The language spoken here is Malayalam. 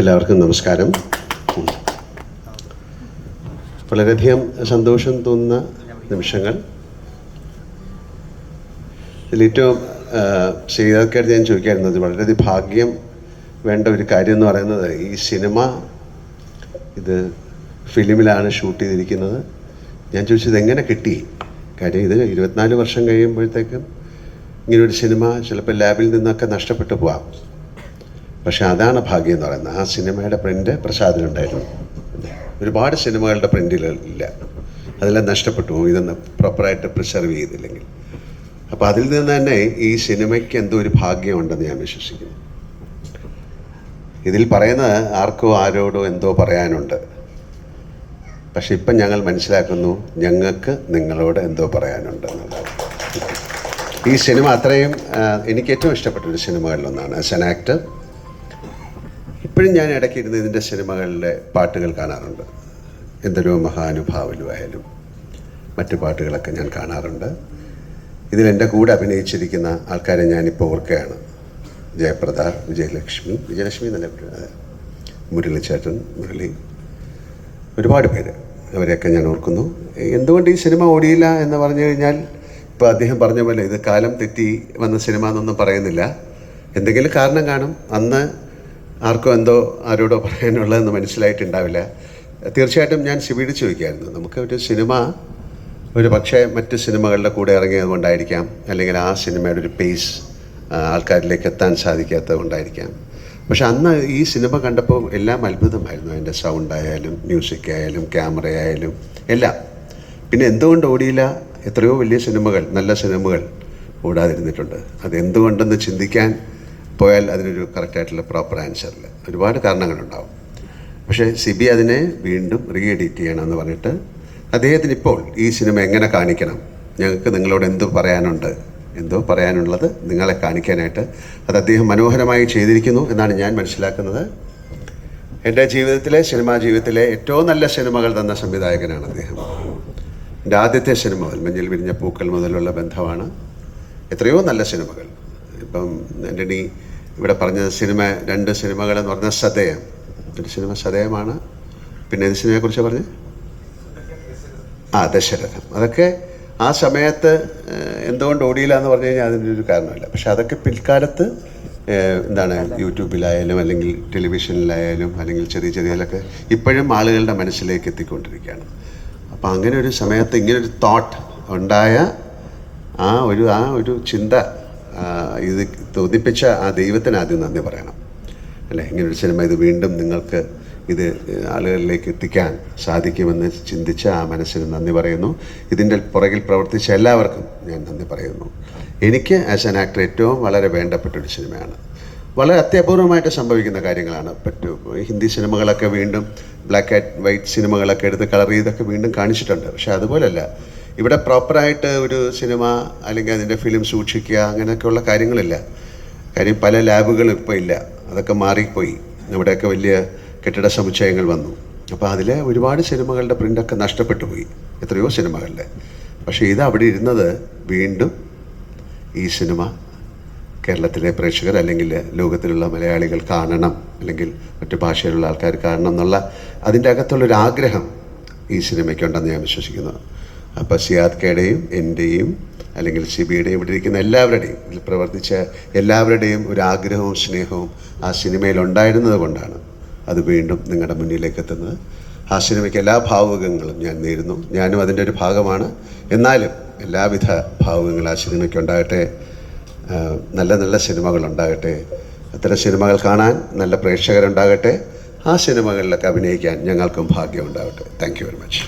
എല്ലാവർക്കും നമസ്കാരം. വളരെയധികം സന്തോഷം തോന്നുന്ന നിമിഷങ്ങൾ. ഇതിലേറ്റവും ശ്രീകാർക്കായിട്ട് ഞാൻ ചോദിക്കാറുള്ളത്, വളരെയധികം ഭാഗ്യം വേണ്ട ഒരു കാര്യം എന്ന് പറയുന്നത്, ഈ സിനിമ ഇത് ഫിലിമിലാണ് ഷൂട്ട് ചെയ്തിരിക്കുന്നത്. ഞാൻ ചോദിച്ചത് എങ്ങനെ കിട്ടി? കാര്യം ഇത് 24 വർഷം കഴിയുമ്പോഴത്തേക്കും ഇങ്ങനൊരു സിനിമ ചിലപ്പോൾ ലാബിൽ നിന്നൊക്കെ നഷ്ടപ്പെട്ടു പോവാം. പക്ഷെ അതാണ് ഭാഗ്യം എന്ന് പറയുന്നത്. ആ സിനിമയുടെ പ്രിൻ്റ് പ്രസാദിനുണ്ടായിരുന്നു. ഒരുപാട് സിനിമകളുടെ പ്രിൻ്റുകളില്ല, അതെല്ലാം നഷ്ടപ്പെട്ടു പോകും ഇതൊന്ന് പ്രോപ്പറായിട്ട് പ്രിസർവ് ചെയ്തില്ലെങ്കിൽ. അപ്പോൾ അതിൽ നിന്ന് തന്നെ ഈ സിനിമയ്ക്ക് എന്തോ ഒരു ഭാഗ്യമുണ്ടെന്ന് ഞാൻ വിശ്വസിക്കുന്നു. ഇതിൽ പറയുന്നത് ആർക്കോ ആരോടോ എന്തോ പറയാനുണ്ട്. പക്ഷെ ഇപ്പം ഞങ്ങൾ മനസ്സിലാക്കുന്നു, ഞങ്ങൾക്ക് നിങ്ങളോട് എന്തോ പറയാനുണ്ട് എന്നുള്ളത്. ഈ സിനിമ അത്രയും എനിക്ക് ഏറ്റവും ഇഷ്ടപ്പെട്ടൊരു സിനിമകളിലൊന്നാണ്. ആസ് ആൻ ആക്ടർ ഇപ്പോഴും ഞാൻ ഇടയ്ക്കിരുന്ന് ഇതിൻ്റെ സിനിമകളിലെ പാട്ടുകൾ കാണാറുണ്ട്. എന്തൊരു മഹാനുഭാവലു ആയാലും മറ്റു പാട്ടുകളൊക്കെ ഞാൻ കാണാറുണ്ട്. ഇതിലെൻ്റെ കൂടെ അഭിനയിച്ചിരിക്കുന്ന ആൾക്കാരെ ഞാനിപ്പോൾ ഓർക്കുകയാണ്. ജയപ്രദ, വിജയലക്ഷ്മി നല്ല മുരളിച്ചേട്ടൻ, മുരളി, ഒരുപാട് പേര്, അവരെയൊക്കെ ഞാൻ ഓർക്കുന്നു. എന്തുകൊണ്ട് ഈ സിനിമ ഓടിയില്ല എന്ന് പറഞ്ഞു കഴിഞ്ഞാൽ, ഇപ്പോൾ അദ്ദേഹം പറഞ്ഞ പോലെ ഇത് കാലം തെറ്റി വന്ന സിനിമ എന്നൊന്നും പറയുന്നില്ല. എന്തെങ്കിലും കാരണം കാണും. അന്ന് ആർക്കോ എന്തോ ആരോടോ പറയാനുള്ളതെന്ന് മനസ്സിലായിട്ടുണ്ടാവില്ല. തീർച്ചയായിട്ടും ഞാൻ ശിവയോട് ചോദിക്കായിരുന്നു, നമുക്ക് ഒരു സിനിമ ഒരു പക്ഷേ മറ്റ് സിനിമകളുടെ കൂടെ ഇറങ്ങിയത് കൊണ്ടായിരിക്കാം, അല്ലെങ്കിൽ ആ സിനിമയുടെ ഒരു പേസ് ആൾക്കാരിലേക്ക് എത്താൻ സാധിക്കാത്തത് കൊണ്ടായിരിക്കാം. പക്ഷെ അന്ന് ഈ സിനിമ കണ്ടപ്പോൾ എല്ലാം അത്ഭുതമായിരുന്നു. അതിൻ്റെ സൗണ്ടായാലും മ്യൂസിക് ആയാലും ക്യാമറ ആയാലും എല്ലാം. പിന്നെ എന്തുകൊണ്ട് ഓടിയില്ല? എത്രയോ വലിയ സിനിമകൾ, നല്ല സിനിമകൾ ഓടാതിരുന്നിട്ടുണ്ട്. അതെന്തുകൊണ്ടെന്ന് ചിന്തിക്കാൻ പോയാൽ അതിനൊരു കറക്റ്റായിട്ടുള്ള പ്രോപ്പർ ആൻസറില്ല. ഒരുപാട് കാരണങ്ങളുണ്ടാവും. പക്ഷേ സിബി അതിനെ വീണ്ടും റീ എഡിറ്റ് ചെയ്യണമെന്ന് പറഞ്ഞിട്ട് അദ്ദേഹത്തിന് ഇപ്പോൾ ഈ സിനിമ എങ്ങനെ കാണിക്കണം, ഞങ്ങൾക്ക് നിങ്ങളോട് എന്തോ പറയാനുണ്ട്, എന്തോ പറയാനുള്ളത് നിങ്ങളെ കാണിക്കാനായിട്ട് അത് അദ്ദേഹം മനോഹരമായി ചെയ്തിരിക്കുന്നു എന്നാണ് ഞാൻ മനസ്സിലാക്കുന്നത്. എൻ്റെ ജീവിതത്തിലെ, സിനിമാ ജീവിതത്തിലെ ഏറ്റവും നല്ല സിനിമകൾ തന്ന സംവിധായകനാണ് അദ്ദേഹം. എൻ്റെ ആദ്യത്തെ സിനിമ മുതൽ, മഞ്ഞിൽ വിരിഞ്ഞ പൂക്കൾ മുതലുള്ള ബന്ധമാണ്. എത്രയോ നല്ല സിനിമകൾ. ഇപ്പം ആൻ്റണി ഇവിടെ പറഞ്ഞ സിനിമ, 2 സിനിമകളെന്ന് പറഞ്ഞാൽ സതയം, ഒരു സിനിമ സതയമാണ്. പിന്നെ ഏത് സിനിമയെക്കുറിച്ച് പറഞ്ഞ്? ദശരഥം. അതൊക്കെ ആ സമയത്ത് എന്തുകൊണ്ട് ഓടിയില്ല എന്ന് പറഞ്ഞു കഴിഞ്ഞാൽ അതിനൊരു കാരണമില്ല. പക്ഷെ അതൊക്കെ പിൽക്കാലത്ത് എന്താണ്, യൂട്യൂബിലായാലും അല്ലെങ്കിൽ ടെലിവിഷനിലായാലും അല്ലെങ്കിൽ ചെറിയ ചെറിയതിലൊക്കെ ഇപ്പോഴും ആളുകളുടെ മനസ്സിലേക്ക് എത്തിക്കൊണ്ടിരിക്കുകയാണ്. അപ്പോൾ അങ്ങനെ ഒരു സമയത്ത് ഇങ്ങനൊരു തോട്ട് ഉണ്ടായ ആ ഒരു ചിന്ത ഇത് തോന്നിപ്പിച്ച ആ ദൈവത്തിന് ആദ്യം നന്ദി പറയണം, അല്ലേ? ഇങ്ങനൊരു സിനിമ ഇത് വീണ്ടും നിങ്ങൾക്ക് ഇത് ആളുകളിലേക്ക് എത്തിക്കാൻ സാധിക്കുമെന്ന് ചിന്തിച്ച ആ മനസ്സിന് നന്ദി പറയുന്നു. ഇതിൻ്റെ പുറകിൽ പ്രവർത്തിച്ച എല്ലാവർക്കും ഞാൻ നന്ദി പറയുന്നു. എനിക്ക് ആസ് ആൻ ആക്ടർ ഏറ്റവും വളരെ വേണ്ടപ്പെട്ടൊരു സിനിമയാണ്. വളരെ അത്യപൂർവമായിട്ട് സംഭവിക്കുന്ന കാര്യങ്ങളാണ്. ഹിന്ദി സിനിമകളൊക്കെ വീണ്ടും ബ്ലാക്ക് ആൻഡ് വൈറ്റ് സിനിമകളൊക്കെ എടുത്ത് കളർ ചെയ്തൊക്കെ വീണ്ടും കാണിച്ചിട്ടുണ്ട്. പക്ഷെ അതുപോലല്ല ഇവിടെ പ്രോപ്പറായിട്ട് ഒരു സിനിമ അല്ലെങ്കിൽ അതിൻ്റെ ഫിലിം സൂക്ഷിക്കുക അങ്ങനെയൊക്കെയുള്ള കാര്യങ്ങളില്ല. കാര്യം പല ലാബുകളും ഇപ്പോൾ ഇല്ല, അതൊക്കെ മാറിപ്പോയി. ഇവിടെയൊക്കെ വലിയ കെട്ടിട സമുച്ചയങ്ങൾ വന്നു. അപ്പോൾ അതിലെ ഒരുപാട് സിനിമകളുടെ പ്രിൻ്റൊക്കെ നഷ്ടപ്പെട്ടു പോയി, എത്രയോ സിനിമകളുടെ. പക്ഷേ ഇത് അവിടെ ഇരുന്നത് വീണ്ടും ഈ സിനിമ കേരളത്തിലെ പ്രേക്ഷകർ അല്ലെങ്കിൽ ലോകത്തിലുള്ള മലയാളികൾ കാണണം, അല്ലെങ്കിൽ മറ്റു ഭാഷയിലുള്ള ആൾക്കാർ കാണണം എന്നുള്ള അതിൻ്റെ അകത്തുള്ളൊരാഗ്രഹം ഈ സിനിമയ്ക്കുണ്ടെന്ന് ഞാൻ വിശ്വസിക്കുന്നു. അപ്പോൾ സിയാദ്ക്കയുടെയും എൻ്റെയും അല്ലെങ്കിൽ സിബിയുടെയും ഇവിടെ ഇരിക്കുന്ന എല്ലാവരുടെയും, ഇതിൽ പ്രവർത്തിച്ച എല്ലാവരുടെയും ഒരു ആഗ്രഹവും സ്നേഹവും ആ സിനിമയിൽ ഉണ്ടായിരുന്നത് കൊണ്ടാണ് അത് വീണ്ടും നിങ്ങളുടെ മുന്നിലേക്ക് എത്തുന്നത്. ആ സിനിമയ്ക്ക് എല്ലാ ഭാവുകങ്ങളും ഞാൻ നേരുന്നു. ഞാനും അതിൻ്റെ ഒരു ഭാഗമാണ്. എന്നാലും എല്ലാവിധ ഭാവുകങ്ങളും ആ സിനിമയ്ക്ക് ഉണ്ടാകട്ടെ. നല്ല നല്ല സിനിമകളുണ്ടാകട്ടെ. അത്തരം സിനിമകൾ കാണാൻ നല്ല പ്രേക്ഷകരുണ്ടാകട്ടെ. ആ സിനിമകളിലൊക്കെ അഭിനയിക്കാൻ ഞങ്ങൾക്കും ഭാഗ്യം ഉണ്ടാകട്ടെ. Thank you very much.